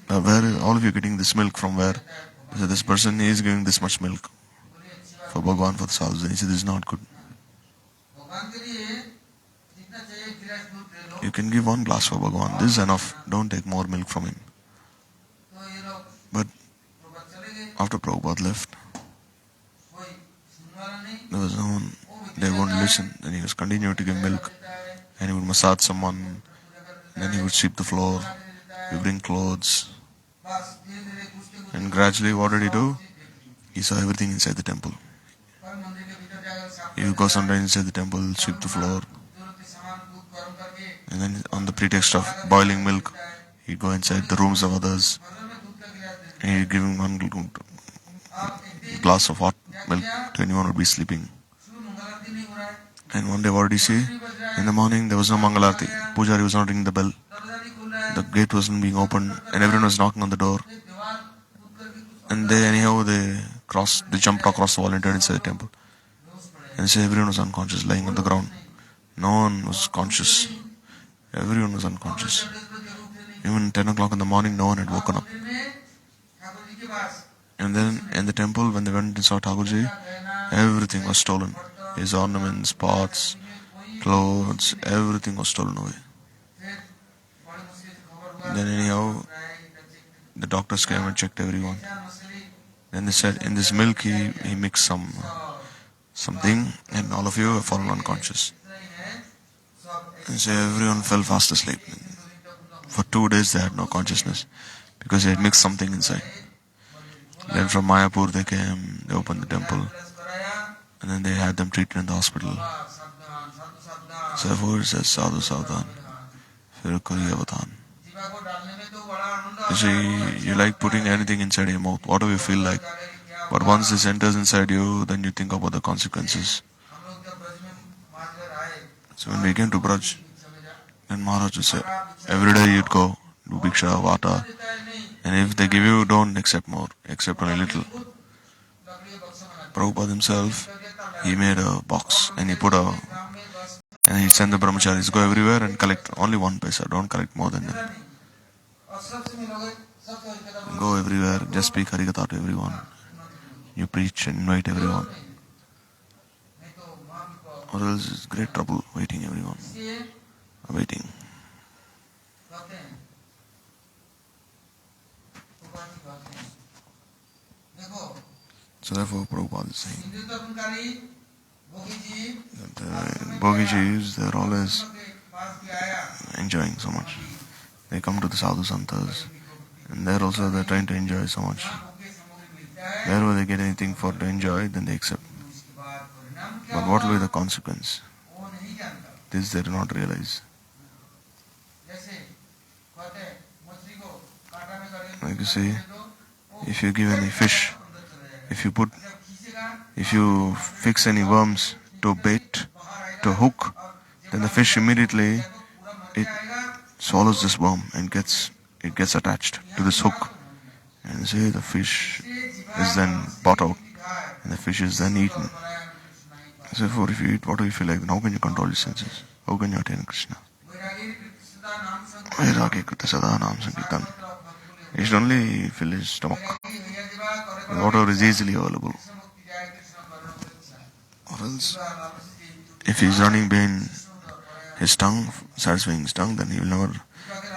where is all of you getting this milk from where? He said, this person is giving this much milk for Bhagavan, for the sadhus. And he said, this is not good. You can give one glass for Bhagavan. This is enough. Don't take more milk from him. But after Prabhupada left, there was no one. They won't listen. Then he was continuing to give milk. And he would massage someone. Then he would sweep the floor. He would bring clothes. And gradually what did he do? He saw everything inside the temple. He would go sometimes inside the temple, sweep the floor. And then on the pretext of boiling milk, he'd go inside the rooms of others. And he'd give him one glass of hot milk to anyone who would be sleeping. And one day what did he see? In the morning there was no Mangalarti. Pujari was not ringing the bell. The gate wasn't being opened and everyone was knocking on the door. And they jumped across the wall and entered inside the temple. And so everyone was unconscious, lying on the ground. No one was conscious. Everyone was unconscious. Even 10 o'clock in the morning, no one had woken up. And then in the temple, when they went and saw Thakurji, everything was stolen. His ornaments, pots, clothes, everything was stolen away. Then anyhow, the doctors came and checked everyone. Then they said, in this milk he mixed something and all of you have fallen unconscious. And so everyone fell fast asleep. For 2 days they had no consciousness because they had mixed something inside. Then from Mayapur they came, they opened the temple and then they had them treated in the hospital. So therefore it says Sadhu Savdhan, Fir Kari Avadhan. You see, you like putting anything inside your mouth, whatever you feel like. But once this enters inside you, then you think about the consequences. So when we came to Braj, then Maharaj would say, every day you'd go, do bhiksha, vata, and if they give you, don't accept more, accept only little. Prabhupada himself, he made a box and and he'd send the brahmacharis, go everywhere and collect only 1 paisa, don't collect more than that. Go everywhere, just speak Harikatha to everyone. You preach and invite everyone. Or else it's great trouble waiting everyone. Waiting. So therefore Prabhupada is saying that Bhogijis, they are always enjoying so much. They come to the sadhu santas and there also they are trying to enjoy so much. Wherever they get anything for to enjoy, then they accept. But what will be the consequence? This they do not realize. Like you see, if you give any fish, if you fix any worms to bait, to hook, then the fish immediately it swallows this worm and it gets attached to this hook. And say the fish is then bought out and the fish is then eaten. So therefore if you eat, what do you feel like? Then how can you control your senses? How can you attain Krishna? Vairagya krita sada nam sankirtan. You should only fill his stomach with whatever is easily available. Or else, if he is running behind his tongue, satisfying his tongue, then he will never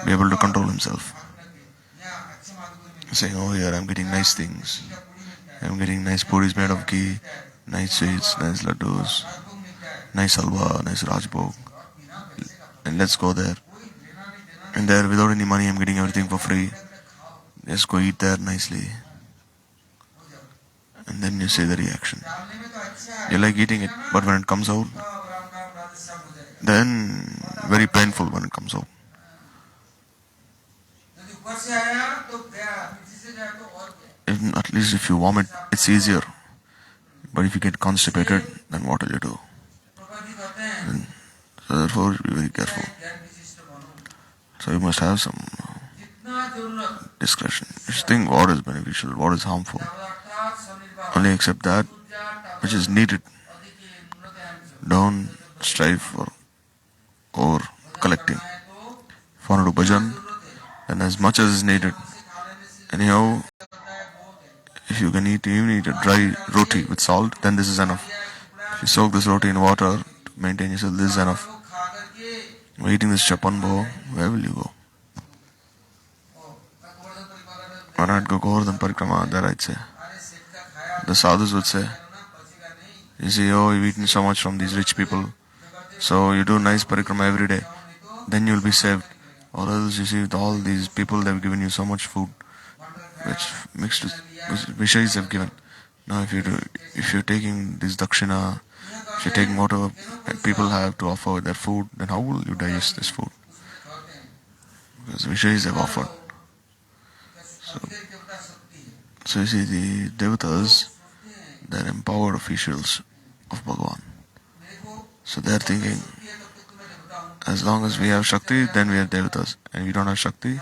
be able to control himself. Saying, oh here I am getting nice things. I am getting nice puris made of ghee, nice sweets, nice laddus, nice halwa, nice rajbhog. And let's go there. And there without any money I am getting everything for free. Just go eat there nicely. And then you see the reaction. You like eating it, but when it comes out, then very painful when it comes out. At least if you vomit, it's easier. But if you get constipated, then what will you do? And so therefore, be very careful. So you must have some discretion. Just think what is beneficial, what is harmful. Only accept that which is needed. Don't strive for over collecting. If you want to do bhajan, then as much as is needed. Anyhow, if you can even eat a dry roti with salt, then this is enough. If you soak this roti in water to maintain yourself, this is enough. Eating this chapanbo, where will you go? Why not go Govardhan Parikrama? There I'd say. The sadhus would say, you see, oh, you've eaten so much from these rich people, so you do nice parikrama every day, then you'll be saved. Or else, you see, with all these people, they've given you so much food, which mixed with vishayas have given. Now, if you're taking this dakshina, if you're taking whatever people have to offer their food, then how will you digest this food? Because vishayas have offered. So you see, the devatas, they're empowered officials of Bhagavan. So they're thinking, as long as we have Shakti, then we are devatas. And if we don't have Shakti,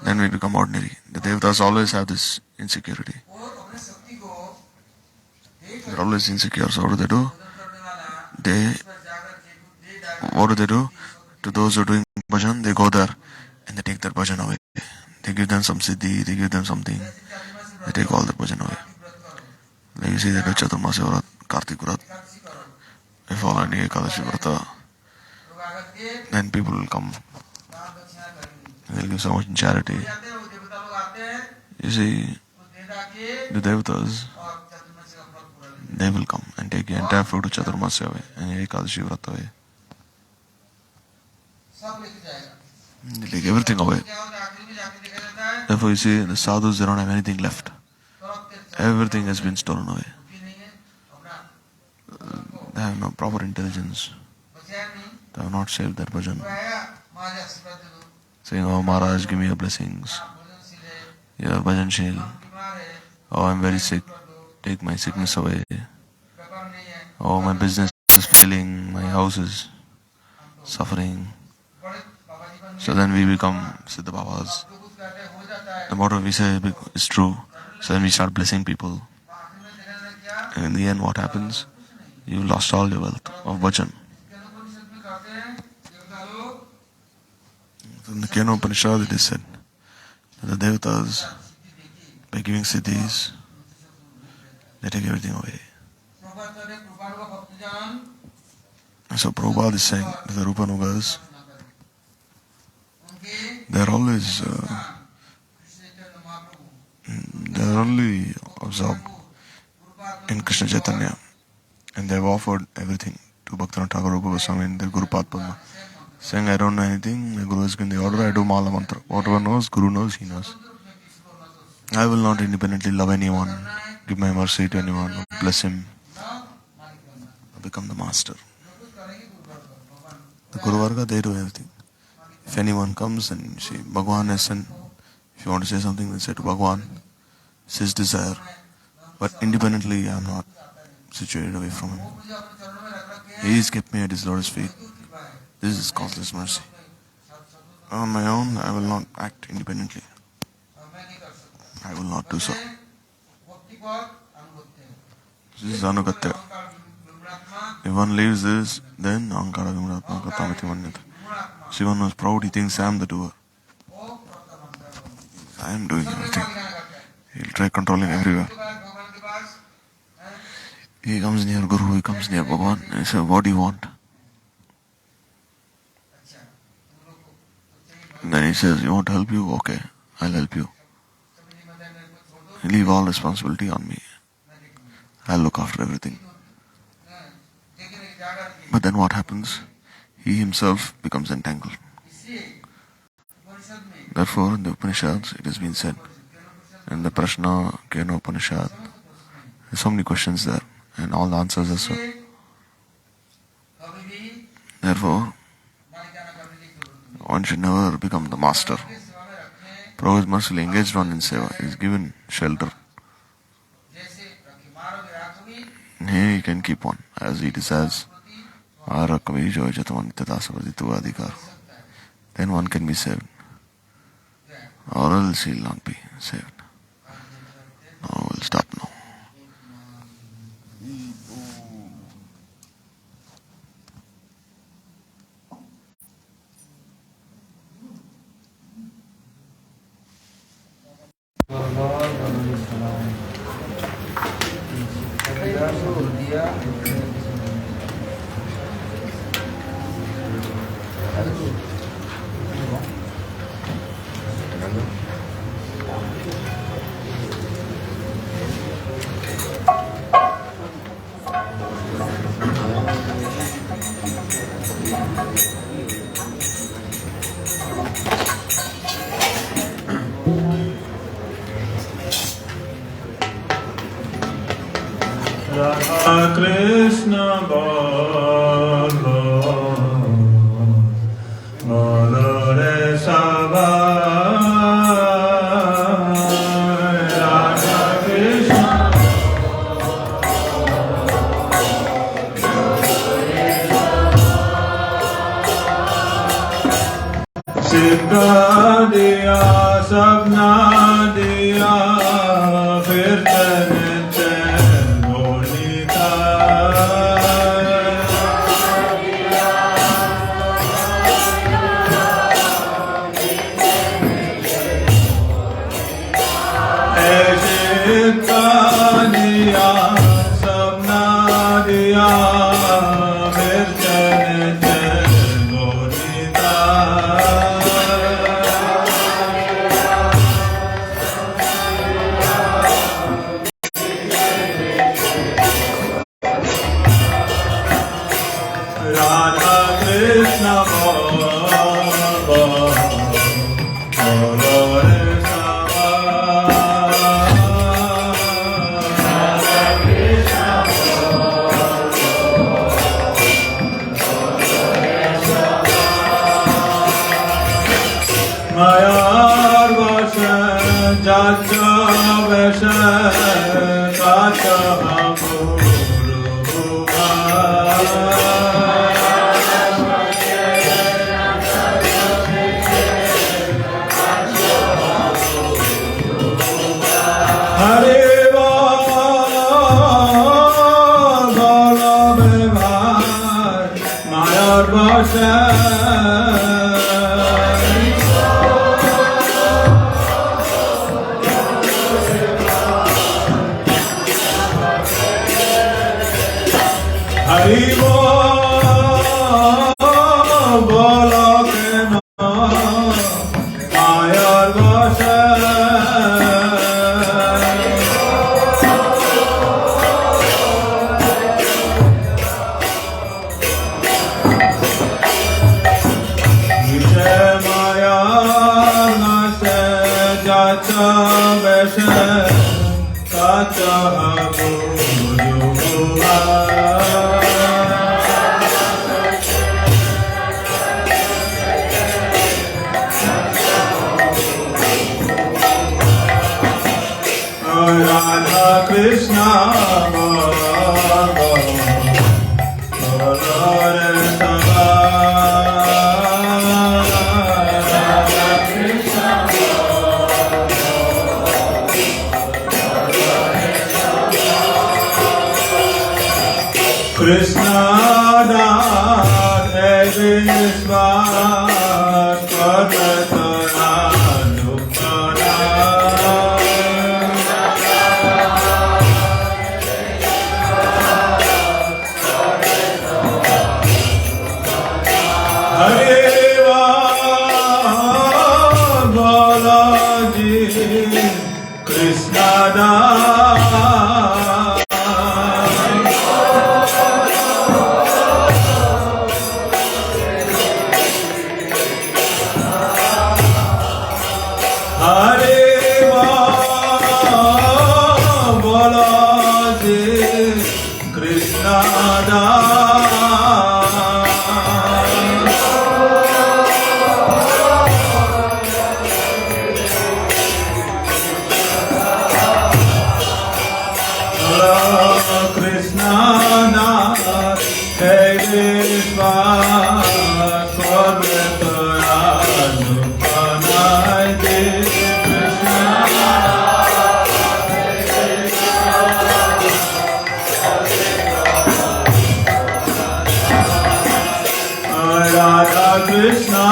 then we become ordinary. The devatas always have this insecurity. They're always insecure. So what do? What do they do? To those who are doing bhajan, they go there and they take their bhajan away. They give them some siddhi, they give them something. They take all their bhajan away. Like you see, they do Chaturmasi Vrat, Kartik Vrat. They follow any Ekadashi Vrata. Then people will come. They'll give so much in charity. You see, the devatas, they will come and take the entire fruit of Chaturmasya away and Ekadashi Vrata away. They take everything away. Therefore, you see, the sadhus, they don't have anything left. Everything has been stolen away. They have no proper intelligence. They have not saved their bhajan. Saying, oh Maharaj, give me your blessings. You are bhajanshil. Oh, I'm very sick. Take my sickness away. Oh, my business is failing. My house is suffering. So then we become Siddha Babas. The motto we say is true. So then we start blessing people. And in the end, what happens? You lost all your wealth of bhajan. From the Kena Upanishad, it is said that the devatas, by giving siddhis, they take everything away. And so Prabhupada is saying that the Rupanugas, they are only absorbed in Krishna Chaitanya, and they have offered everything to Bhaktivinoda Thakur Rupa Goswami in their Guru Padma, saying, I don't know anything, my Guru has given the order, I do Mala Mantra. Whatever knows, Guru knows, he knows. I will not independently love anyone, give my mercy to anyone, bless him, or become the master. The Guru Varga, they do everything. If anyone comes and say, Bhagavan has sent, if you want to say something, then say to Bhagavan, it's his desire. But independently, I am not situated away from him. He has kept me at his lotus feet. This is causeless mercy. On my own, I will not act independently. I will not do so. This is anugatya. If one leaves this, then ankara vimratma katamiti manyata. See, one was proud, he thinks I am the doer. I am doing everything. He'll try controlling everywhere. He comes near Guru, he comes near Bhagavan, and he says, what do you want? And then he says, you want to help you? Okay, I'll help you. Leave all responsibility on me. I'll look after everything. But then what happens? He himself becomes entangled. Therefore, in the Upanishads, it has been said, in the Prashna Kena Upanishad, there's so many questions there, and all the answers are so. Therefore, one should never become the master. Prabhu is mercifully engaged on in seva. He is given shelter. He can keep on as he desires. Then one can be saved. Or else he will not be saved. Now we'll stop now. Krishna Bolo Bolo Re Saba Radha Krishna Siddha diya sabna diya fir Radha Krishna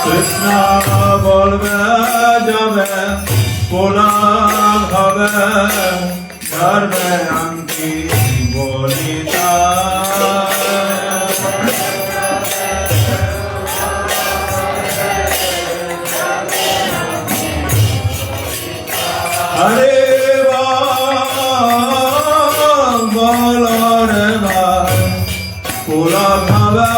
Krishna bolbe jabe pulang habe dharme anki bolita Hare Ram bolo re bhai pulang habe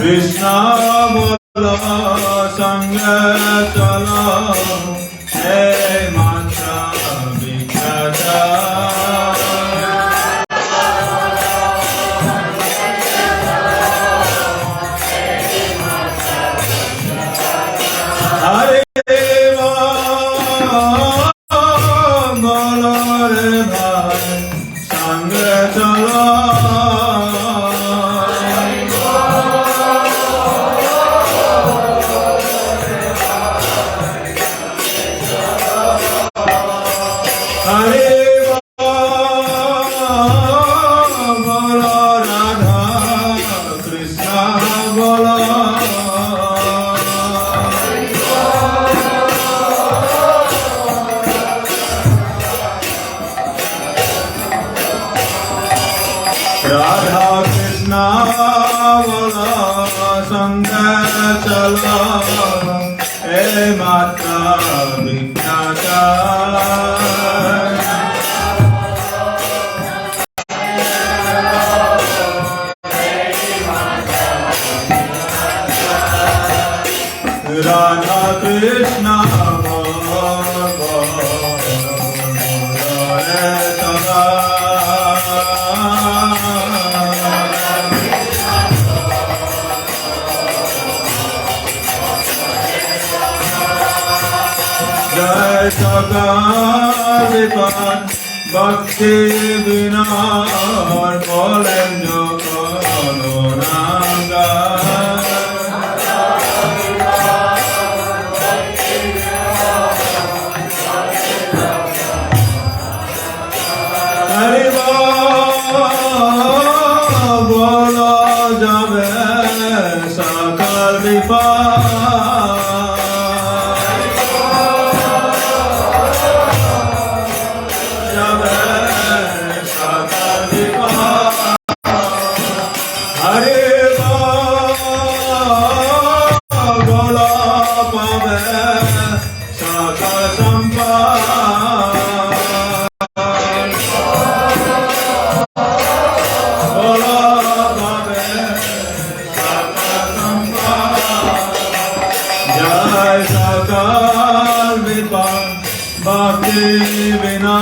Krishna bola sangha chala hey mantra vikrata Hare Ram bola re bhai sangha chala Radha Krishna Jai Sagar Bhakti Vina Bolen Jokanonanga Bola jabe sakal Bhakti Vina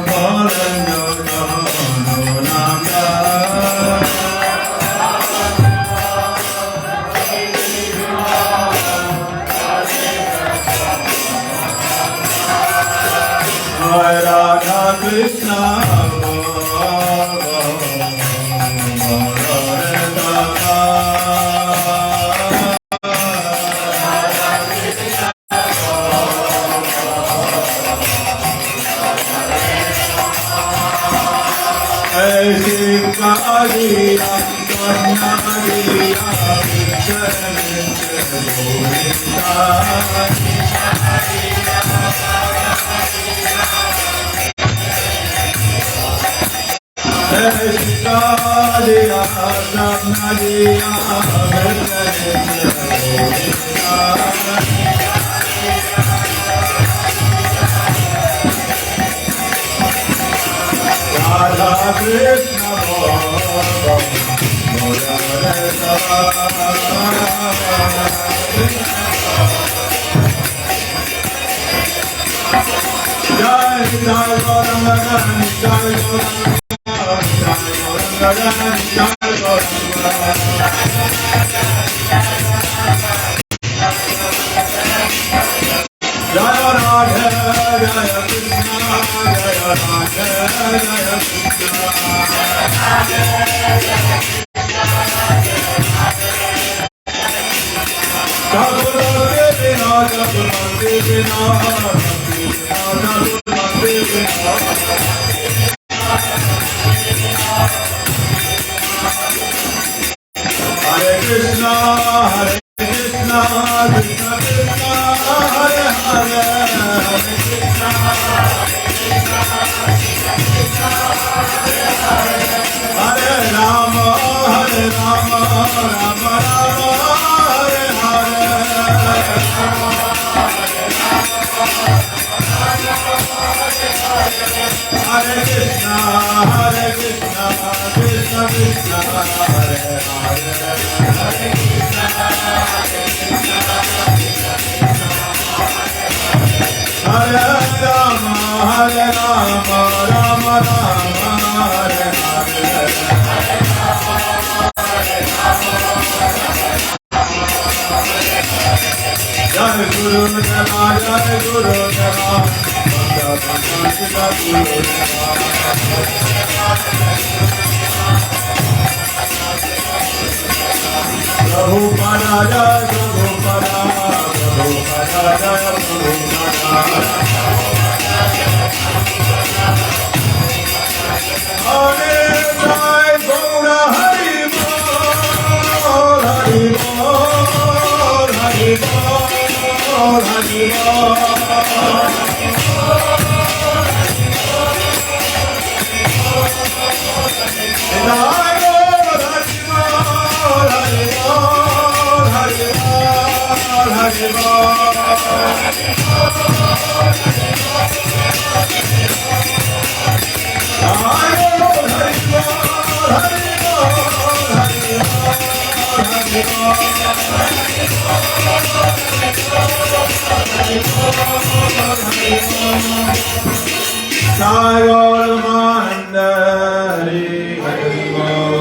Bolen Jokanonanga Jai Radha Krishna Thakur Mandari Hari